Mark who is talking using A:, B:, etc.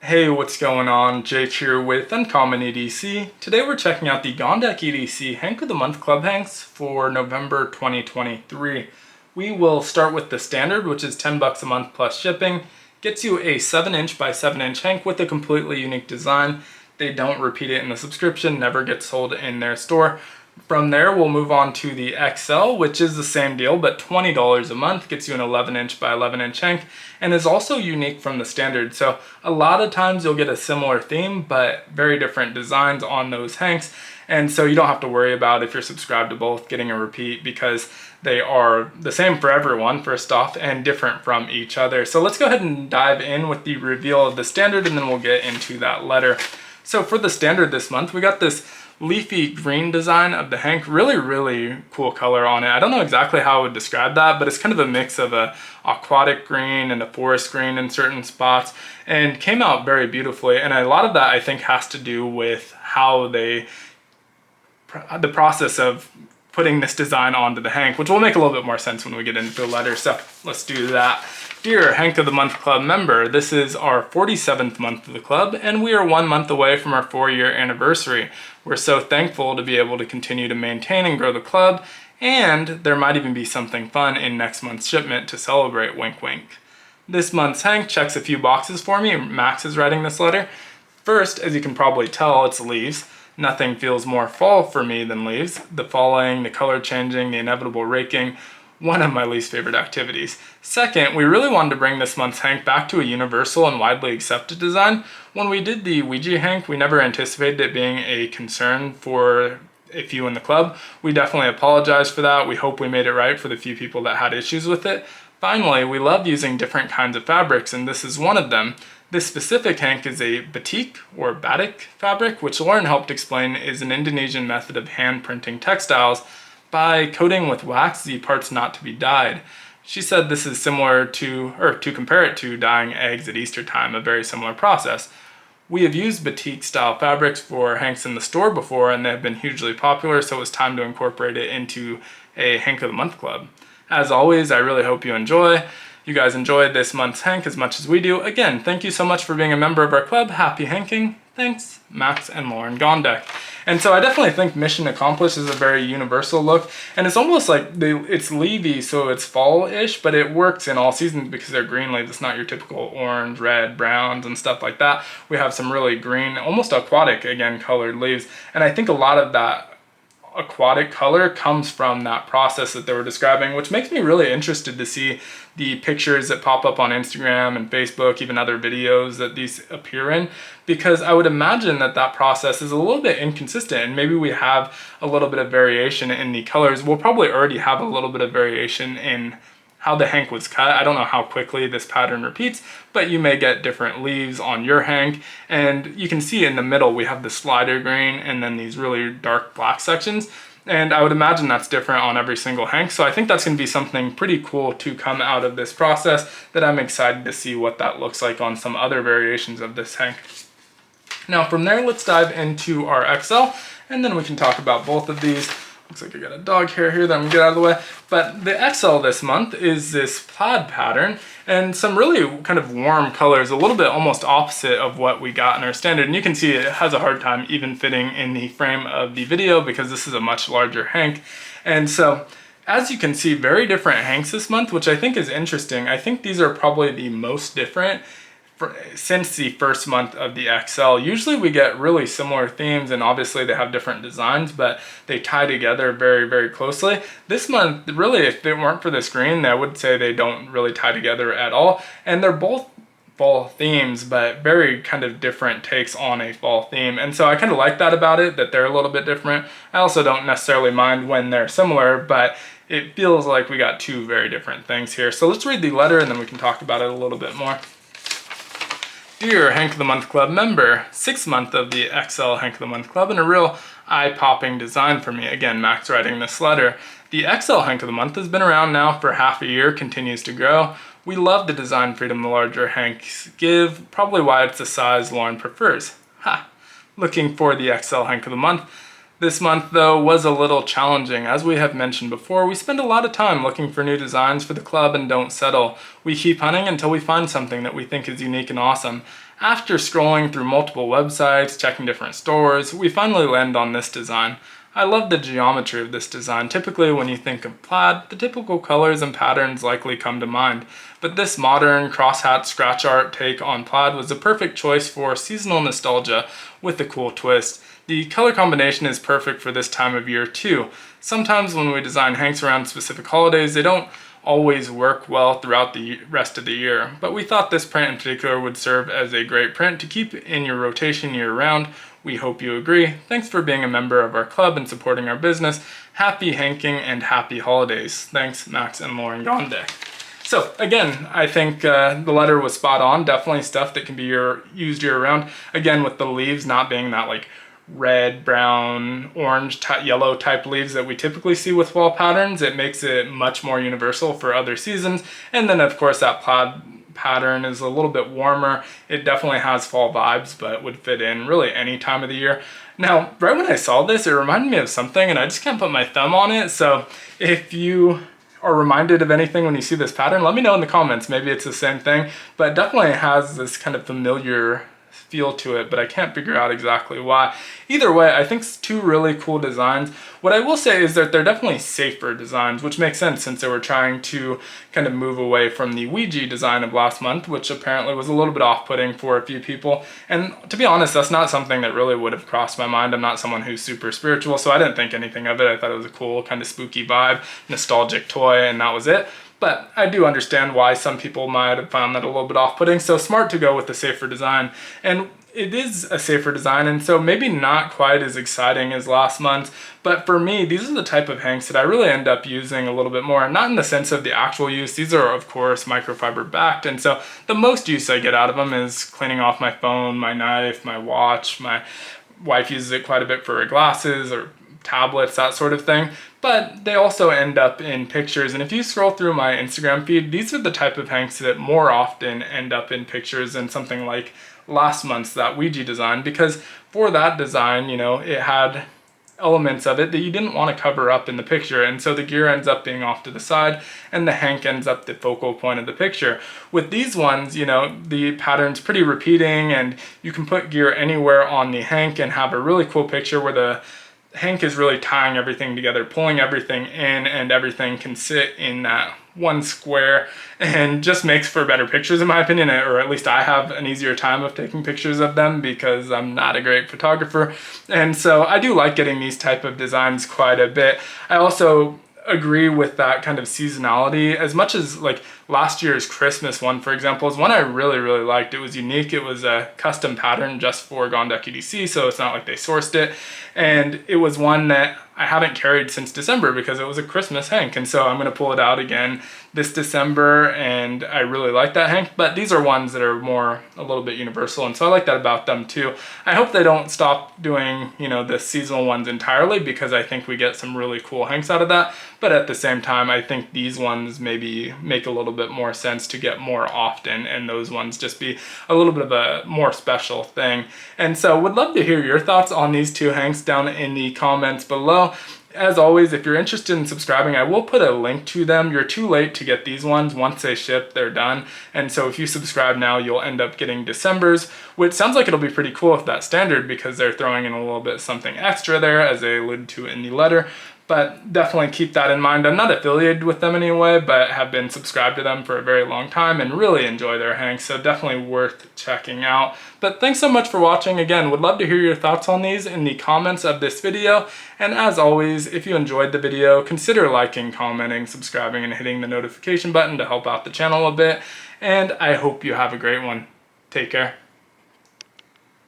A: Hey, what's going on? Jake here with Uncommon EDC. Today we're checking out the Gondek EDC Hank of the Month Club Hanks for November 2023. We will start with the standard, which is 10 bucks a month plus shipping. Gets you a 7" by 7" Hank with a completely unique design. They don't repeat it in the subscription, never gets sold in their store. From there, we'll move on to the XL, which is the same deal, but $20 a month, gets you an 11" by 11" Hank, and is also unique from the standard. So a lot of times you'll get a similar theme, but very different designs on those Hanks. And so you don't have to worry about, if you're subscribed to both, getting a repeat, because they are the same for everyone, first off, and different from each other. So let's go ahead and dive in with the reveal of the standard, and then we'll get into that letter. So for the standard this month, we got this leafy green design of the Hank. Really cool color on it. I don't know exactly how I would describe that, but it's kind of a mix of a aquatic green and a forest green in certain spots, and came out very beautifully. And a lot of that I think has to do with how the process of putting this design onto the Hank, which will make a little bit more sense when we get into the letter. So let's do that. Dear Hank of the Month Club member, this is our 47th month of the club, and we are 1 month away from our 4-year anniversary. We're so thankful to be able to continue to maintain and grow the club, and there might even be something fun in next month's shipment to celebrate, wink wink. This month's Hank checks a few boxes for me. Max is writing this letter. First, as you can probably tell, it's leaves. Nothing feels more fall for me than leaves. The falling, the color changing, the inevitable raking, one of my least favorite activities. Second, we really wanted to bring this month's Hank back to a universal and widely accepted design. When we did the Ouija Hank, we never anticipated it being a concern for a few in the club. We definitely apologize for that. We hope we made it right for the few people that had issues with it. Finally, we love using different kinds of fabrics, and this is one of them. This specific Hank is a batik or batik fabric, which Lauren helped explain is an Indonesian method of hand printing textiles by coating with wax the parts not to be dyed. She said this is similar to, or to compare it to, dyeing eggs at Easter time, a very similar process. We have used batik style fabrics for Hanks in the store before, and they have been hugely popular, so it was time to incorporate it into a Hank of the Month club. As always, I really hope you guys enjoyed this month's Hank as much as we do. Again, thank you so much for being a member of our club. Happy hanking. Thanks, Max and Lauren Gondek. And so I definitely think mission accomplished is a very universal look, and it's almost like it's leafy, so it's fall-ish, but it works in all seasons because they're green leaves. It's not your typical orange, red, browns, and stuff like that. We have some really green, almost aquatic, again, colored leaves, and I think a lot of that aquatic color comes from that process that they were describing, which makes me really interested to see the pictures that pop up on Instagram and Facebook, even other videos that these appear in, because I would imagine that that process is a little bit inconsistent, and maybe we have a little bit of variation in the colors. We'll probably already have a little bit of variation in how the Hank was cut. I don't know how quickly this pattern repeats, but you may get different leaves on your Hank. And you can see in the middle, we have the slider green and then these really dark black sections. And I would imagine that's different on every single Hank. So I think that's gonna be something pretty cool to come out of this process that I'm excited to see what that looks like on some other variations of this Hank. Now from there, let's dive into our XL, and then we can talk about both of these. Looks like I got a dog hair here that I'm gonna get out of the way. But the XL this month is this plaid pattern and some really kind of warm colors, a little bit almost opposite of what we got in our standard. And you can see it has a hard time even fitting in the frame of the video because this is a much larger Hank. And so, as you can see, very different Hanks this month, which I think is interesting. I think these are probably the most different since the first month of the XL. Usually we get really similar themes, and obviously they have different designs, but they tie together very closely. This month, really, if it weren't for this green, I would say they don't really tie together at all. And they're both fall themes, but very kind of different takes on a fall theme. And so I kind of like that about it, that they're a little bit different. I also don't necessarily mind when they're similar, but it feels like we got two very different things here. So let's read the letter and then we can talk about it a little bit more. Dear Hank of the Month Club member, 6th month of the XL Hank of the Month Club, and a real eye-popping design for me. Again, Max writing this letter. The XL Hank of the Month has been around now for half a year, continues to grow. We love the design freedom the larger Hanks give, probably why it's the size Lauren prefers. Ha! Looking for the XL Hank of the Month. This month, though, was a little challenging. As we have mentioned before, we spend a lot of time looking for new designs for the club and don't settle. We keep hunting until we find something that we think is unique and awesome. After scrolling through multiple websites, checking different stores, we finally landed on this design. I love the geometry of this design. Typically when you think of plaid, the typical colors and patterns likely come to mind, but this modern crosshat scratch art take on plaid was the perfect choice for seasonal nostalgia with a cool twist. The color combination is perfect for this time of year too. Sometimes when we design hanks around specific holidays, they don't always work well throughout the rest of the year, but we thought this print in particular would serve as a great print to keep in your rotation year-round. We hope you agree. Thanks for being a member of our club and supporting our business. Happy hanking and happy holidays. Thanks, Max and Lauren Gondek. So again, I think the letter was spot on. Definitely stuff that can be used year-round. Again, with the leaves not being that like red, brown, orange, yellow type leaves that we typically see with fall patterns, it makes it much more universal for other seasons. And then of course that plaid pattern is a little bit warmer. It definitely has fall vibes, but would fit in really any time of the year. Now, right when I saw this, it reminded me of something and I just can't put my thumb on it. So if you are reminded of anything when you see this pattern, let me know in the comments. Maybe it's the same thing, but it definitely has this kind of familiar feel to it, but I can't figure out exactly why. Either way, I think it's two really cool designs. What I will say is that they're definitely safer designs, which makes sense since they were trying to kind of move away from the Ouija design of last month, which apparently was a little bit off-putting for a few people. And to be honest, that's not something that really would have crossed my mind. I'm not someone who's super spiritual, so I didn't think anything of it. I thought it was a cool kind of spooky vibe, nostalgic toy, and that was it. But I do understand why some people might have found that a little bit off-putting, so smart to go with the safer design. And it is a safer design, and so maybe not quite as exciting as last month, but for me, these are the type of hanks that I really end up using a little bit more, not in the sense of the actual use. These are, of course, microfiber backed, and so the most use I get out of them is cleaning off my phone, my knife, my watch. My wife uses it quite a bit for her glasses or tablets, that sort of thing. But they also end up in pictures, and if you scroll through my Instagram feed, these are the type of hanks that more often end up in pictures than something like last month's, that Ouija design, because for that design, you know, it had elements of it that you didn't want to cover up in the picture, and so the gear ends up being off to the side and the hank ends up the focal point of the picture. With these ones, you know, the pattern's pretty repeating and you can put gear anywhere on the hank and have a really cool picture where the hank is really tying everything together, pulling everything in, and everything can sit in that one square and just makes for better pictures in my opinion, or at least I have an easier time of taking pictures of them because I'm not a great photographer. And so I do like getting these type of designs quite a bit. I also agree with that kind of seasonality as much as like last year's Christmas one, for example, is one I really liked. It was unique. It was a custom pattern just for Gondek EDC, so it's not like they sourced it. And it was one that I haven't carried since December because it was a Christmas hank. And so I'm going to pull it out again this December, and I really like that hank. But these are ones that are more a little bit universal, and so I like that about them too. I hope they don't stop doing, you know, the seasonal ones entirely, because I think we get some really cool hanks out of that. But at the same time, I think these ones maybe make a little bit more sense to get more often, and those ones just be a little bit of a more special thing. And so would love to hear your thoughts on these two hanks down in the comments below. As always, if you're interested in subscribing, I will put a link to them. You're too late to get these ones. Once they ship, they're done. And so if you subscribe now, you'll end up getting December's, which sounds like it'll be pretty cool if that's standard, because they're throwing in a little bit something extra there, as they alluded to in the letter. But definitely keep that in mind. I'm not affiliated with them anyway, but have been subscribed to them for a very long time and really enjoy their hanks, so definitely worth checking out. But thanks so much for watching. Again, would love to hear your thoughts on these in the comments of this video. And as always, if you enjoyed the video, consider liking, commenting, subscribing, and hitting the notification button to help out the channel a bit. And I hope you have a great one. Take care.